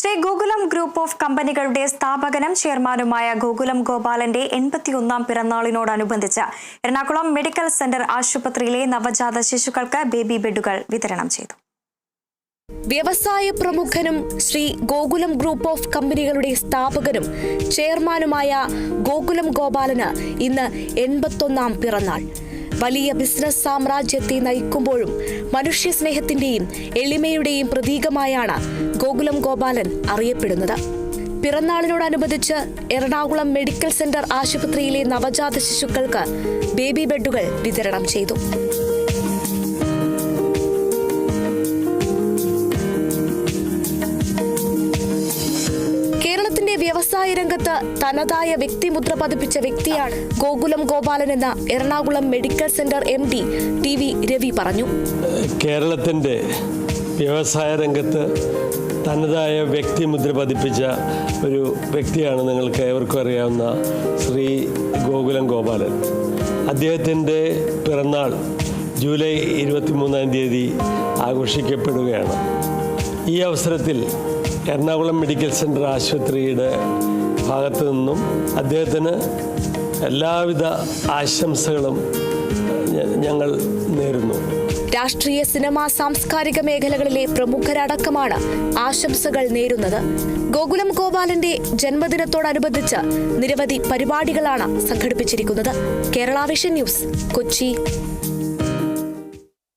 Shri Gokulam group of കമ്പനികളുടെ സ്ഥാപകനും ചെയർമാനുമായ Gokulam ഗോപാലന്റെ 81ാം പിറന്നാളിനോടനുബന്ധിച്ച് Ernakulam medical centre ആശുപത്രിയിലെ നവജാത ശിശുക്കൾക്ക് ബേബി ബെഡുകൾ വിതരണം ചെയ്തു. വ്യവസായ പ്രമുഖനും ശ്രീ ഗോകുലം ഗ്രൂപ്പ് ഓഫ് കമ്പനികളുടെ സ്ഥാപകനും ചെയർമാനുമായ ഗോകുലം ഗോപാലന് ഇന്ന് 81ാം പിറന്നാൾ. വലിയ ബിസിനസ് സാമ്രാജ്യത്തെ നയിക്കുമ്പോഴും മനുഷ്യസ്നേഹത്തിന്റെയും എളിമയുടെയും പ്രതീകമായാണ് ഗോകുലം ഗോപാലൻ അറിയപ്പെടുന്നത്. പിറന്നാളിനോടനുബന്ധിച്ച് എറണാകുളം മെഡിക്കൽ സെന്റർ ആശുപത്രിയിലെ നവജാത ശിശുക്കൾക്ക് ബേബി ബെഡുകൾ വിതരണം ചെയ്തു. കേരളത്തിന്റെ വ്യവസായ രംഗത്ത് തനതായ വ്യക്തിമുദ്ര പതിപ്പിച്ച വ്യക്തിയാണ് ഗോകുലം ഗോപാലൻ എന്ന Ernakulam medical centre MD TV Ravi പറഞ്ഞു. കേരളത്തിന്റെ വ്യവസായ രംഗത്ത് തനതായ വ്യക്തിമുദ്ര പതിപ്പിച്ച ഒരു വ്യക്തിയാണ് നിങ്ങൾക്ക് ഏവർക്കും അറിയാവുന്ന ശ്രീ ഗോകുലം ഗോപാലൻ. അദ്ദേഹത്തിൻ്റെ പിറന്നാൾ ജൂലൈ 23-ാം തീയതി ആഘോഷിക്കപ്പെടുകയാണ്. ഈ അവസരത്തിൽ എറണാകുളം മെഡിക്കൽ സെന്റർ ആശുപത്രിയുടെ ഭാഗത്തു നിന്നും അദ്ദേഹത്തിന് എല്ലാവിധ ആശംസകളും ഞങ്ങൾ നേരുന്നു. രാഷ്ട്രീയ, സിനിമ, സാംസ്കാരിക മേഖലകളിലെ പ്രമുഖരടക്കമാണ് ആശംസകൾ നേരുന്നത്. ഗോകുലം ഗോപാലന്റെ ജന്മദിനത്തോടനുബന്ധിച്ച് നിരവധി പരിപാടികളാണ് സംഘടിപ്പിച്ചിരിക്കുന്നത്. Kerala vision news, Kochi.